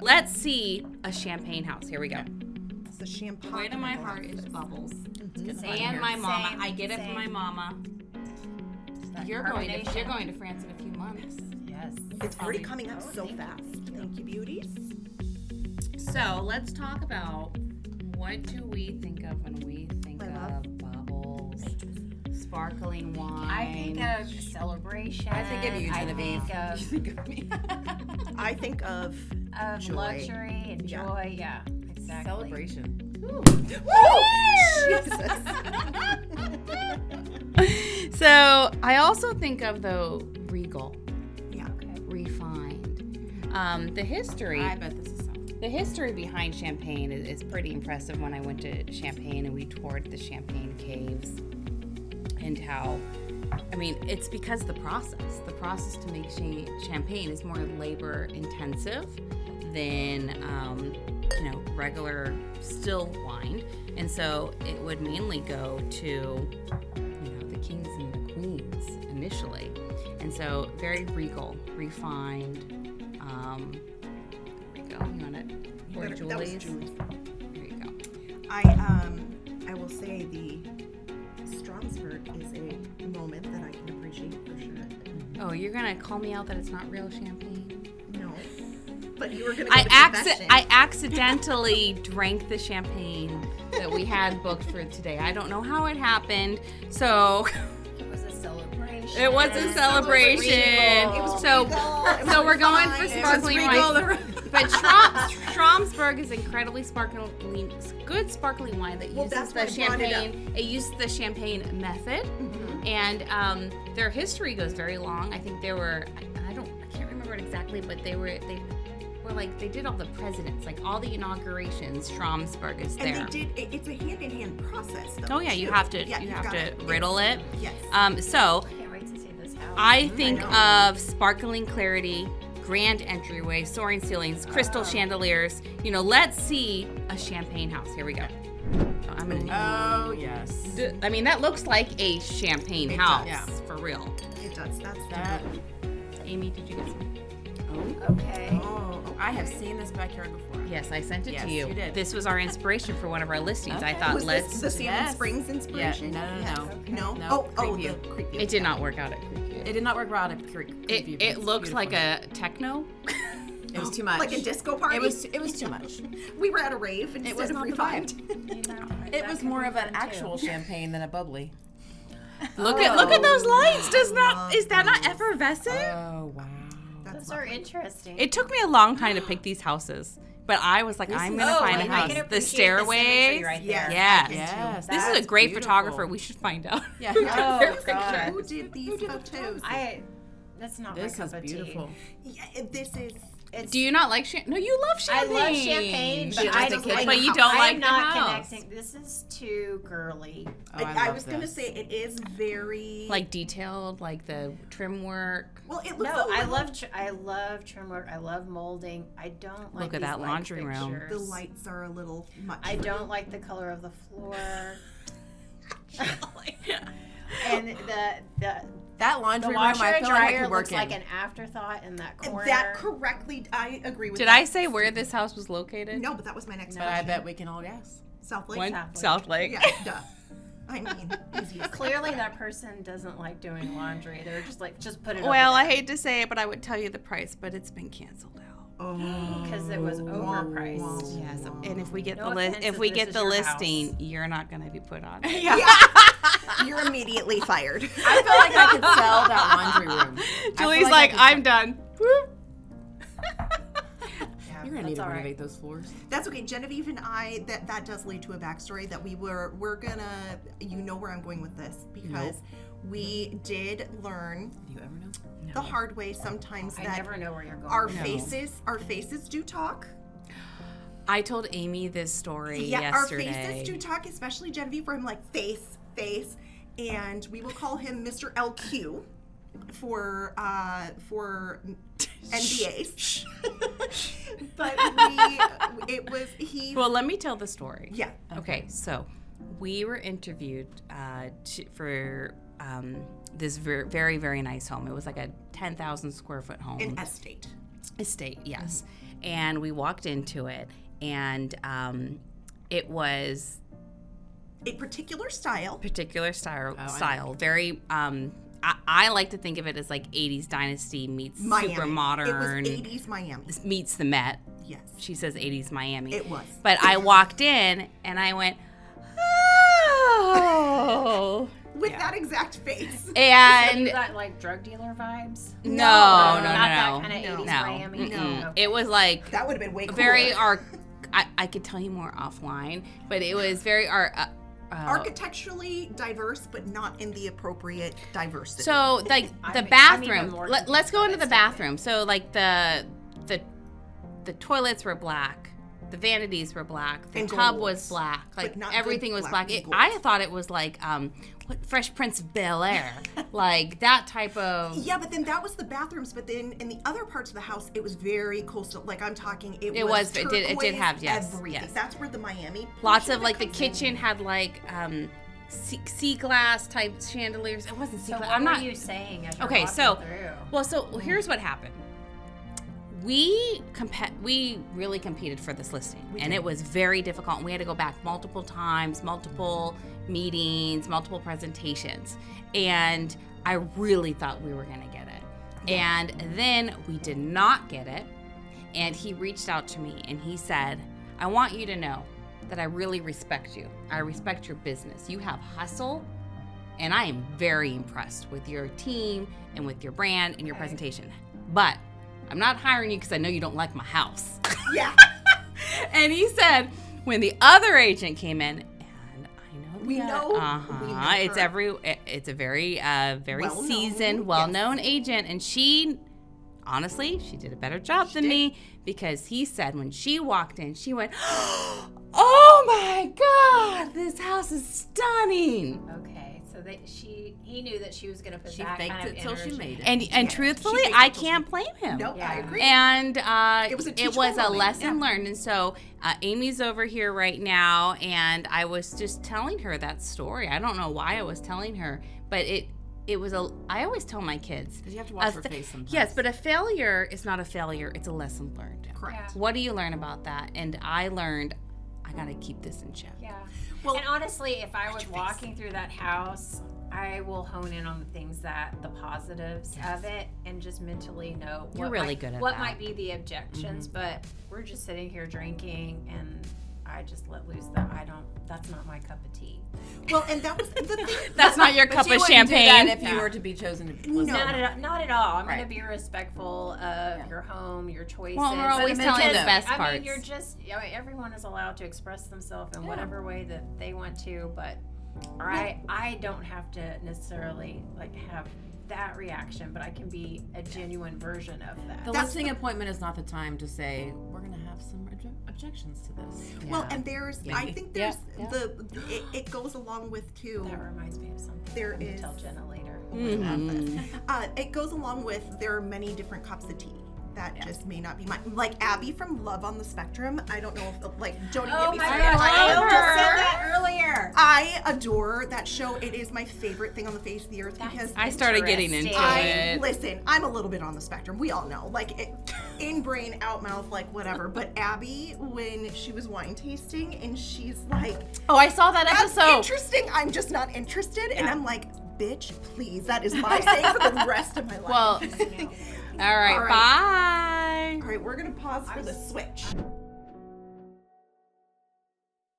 let's see a champagne house. Here we go. It's the champagne. The way to my heart is bubbles. Mm-hmm. And my mama. Same, I get it from my mama. You're going to France in a few months. Yes. It's already coming up so fast. Thank you, beauties. So let's talk about what do we think of when we think of bubbles, sparkling wine. I think of celebration. I think of you, Genevieve. I think of me. I think of joy. luxury and joy. Yeah, exactly. Celebration. Jesus. So I also think of the regal, Yeah. refined. The history. I bet this is something. The history behind Champagne is pretty impressive. When I went to Champagne and we toured the Champagne caves, and how, I mean, it's because the process to make champagne is more labor intensive than regular still wine, and so it would mainly go to the kings and the queens initially, and so very regal, refined. There we go. You want it? Or That was Julie's? Julie's. There you go. I will say the Stromsburg is a moment that I can appreciate for sure. Oh, you're gonna call me out that it's not real champagne? No. But you were going to go to confession. I accidentally drank the champagne that we had booked for today. I don't know how it happened. So It was a celebration. it was a celebration. It was So regal. so we're going for It was sparkling regal. wine. But Stromsburg is incredibly good sparkling wine that uses that's the why I brought it up. champagne. It uses the champagne method, and their history goes very long. I think there were I can't remember it exactly, but they were like they did all the presidents, like all the inaugurations. Stromsburg is there. And they did. It's a hand-in-hand process, though. Oh yeah, you too. have to Yeah, you you've have gotta- to riddle it. Yes. So I can't wait to see this house. I think know. of sparkling clarity, grand entryway, soaring ceilings, crystal chandeliers. Let's see a champagne house. Here we go. So I'm gonna. Oh, yes. I mean, that looks like a champagne It house does. for real. It does. That's That. Amy, did you get some? Okay. Oh, I have seen this backyard before. Yes, I sent it Yes, to you. you did. This was our inspiration for one of our listings. I Okay. thought was let's. this the Salmon Yes. Springs Yeah, inspiration? no. No. No, Oh, Creekview. the Creekview. It did not work out at Creekview. It did not work out at Creek. It looks like a techno. It was too much. Like a disco party. It was too much. We were at a rave instead was of not the refined. It was more of an actual champagne than a bubbly. Look at those lights. Is that not effervescent? Oh wow. Those are interesting. It took me a long time to pick these houses, but I was like, I'm gonna find a I house. can The appreciate stairways. symmetry right there. Yes. Yes. Yes. This is a That's great beautiful. photographer. We should find out. Yeah. Oh, God. Who did these photos? That's not This my is cup of beautiful. Yeah, this is. Do you not like champagne? No, you love I champagne. love champagne, but She I likes don't the kitchen. But you don't I like am the not house. connecting. This is too girly. Oh, I love was gonna this. say it is very Like detailed, like the trim work. Well, it looks. No, a I little- love trim work. I love molding. I don't like Look at these that light laundry room. fixtures. The lights are a little much. I don't like the color of the floor. And That the laundry room, washer I and feel like I dryer could work looks in. like an afterthought in that corner. That correctly, I agree with. Did that. I say where this house was located? No, but that was my next But I question. bet we can all guess. Southlake. One, Southlake. Southlake. Yeah, duh. I mean, easy. Clearly, that person doesn't like doing laundry. They're just like, just put it. Well, I hate to say it, but I would tell you the price, but it's been canceled out. because it was overpriced. Yes, and if we get No the offense if if we this get is the your listing, house. you're not going to be put on. You're immediately fired. I feel like I could sell that laundry room. Julie's like, I'm done. You're gonna need to all right. renovate those floors. That's okay. Genevieve and I, that does lead to a backstory that we're gonna, where I'm going with this, because we did learn Do you ever know? the hard way sometimes I that never know where you're going. our faces do talk. I told Amy this story Yeah, yesterday. our faces do talk, especially Genevieve, for him like face, and we will call him Mr. LQ for NDAs. But he. Well, let me tell the story. Yeah. Okay, so we were interviewed for this very, very nice home. It was like a 10,000 square foot home. An estate. Estate, yes. And we walked into it, and it was A particular style. style. Very, I like to think of it as like 80s Dynasty meets Miami. super modern. It was 80s Miami. Meets the Met. Yes. She says 80s Miami. It was. But I walked in, and I went, oh. With that exact face. So And you got like drug dealer vibes? no. Not that kind of 80s No. Miami? Mm-mm. Okay. It was like That would have been way cooler. very I could tell you more offline, but it was very architecturally diverse, but not in the appropriate diversity. so like the I'm even bathroom. more Let's go confused into by the that bathroom. So like the toilets were black, the vanities were black, the And tub gold. was black, like But not everything good was black black. and gold. I thought it was like what Fresh Prince of Bel-Air, like that type of. yeah, but then that was the bathrooms. But then in the other parts of the house, it was very coastal. Like I'm talking, it It did have, turquoise, yes, everything. yes. That's where the Miami. Lots portion of like the it comes in. kitchen had like sea glass type chandeliers. It wasn't sea So glass. what I'm were not. you saying as you're Okay, walking so through? well, so here's what happened. We really competed for this listing, and it was very difficult. And we had to go back multiple times, multiple meetings, multiple presentations, and I really thought we were going to get it. And then we did not get it. And he reached out to me and he said, I want you to know that I really respect you. I respect your business. You have hustle, and I am very impressed with your team and with your brand and your presentation. But I'm not hiring you because I know you don't like my house. Yeah. And he said, when the other agent came in, and I know We that- know- uh-huh, we know it's a very Well-known, seasoned, well-known agent, and she, honestly, she did a better job than me, because he said when she walked in, she went, oh my God, this house is stunning. Okay, so he knew that she was going to put She that faked kind of it till she energy. made it. And truthfully, faked I it till can't blame him. No, I Yeah. agree. And It was a it teachable was a moment, lesson yeah. learned. And so Amy's over here right now, and I was just telling her that story. I don't know why I was telling her, but it was I always tell my kids. Because you have to watch a her face sometimes. Yes, but a failure is not a failure. It's a lesson learned. Correct. What do you learn about that? And I learned I got to keep this in check. Yeah. Well- and honestly, if I was walking through that house, I will hone in on the things the positives of it, and just mentally know You're really good at what that. might be the objections. But we're just sitting here drinking, and I just let loose that's not my cup of tea. Well, and that was the thing. That's not your But cup you of wouldn't do champagne. that if you were to be chosen to listen. Not at all. I'm going to Right. be respectful of your home, your choices. Well, we're always But telling the because, best I parts. mean, everyone is allowed to express themselves in whatever way that they want to, but I don't have to necessarily have that reaction, but I can be a genuine version of that. The listing appointment is not the time to say, we're going to have some objections to this. Well, and there's, I think there's Yeah. it goes along with too. That reminds me of something. There I'm gonna is- tell Jenna later. It goes along with there are many different cups of tea that just may not be mine. Like Abby from Love on the Spectrum. I don't know if Jody Oh get me my started. gosh, I love just her. said that earlier. I adore that show. It is my favorite thing on the face of the earth because I started getting into it. listen, I'm a little bit on the spectrum. We all know. In brain, out mouth, whatever. But Abby, when she was wine tasting and she's like, Oh, I saw that that's episode. interesting. I'm just not interested. And I'm like, bitch, please. That is my saying for the rest of my life. Well, all right, All right. bye. All right, we're going to pause for the switch.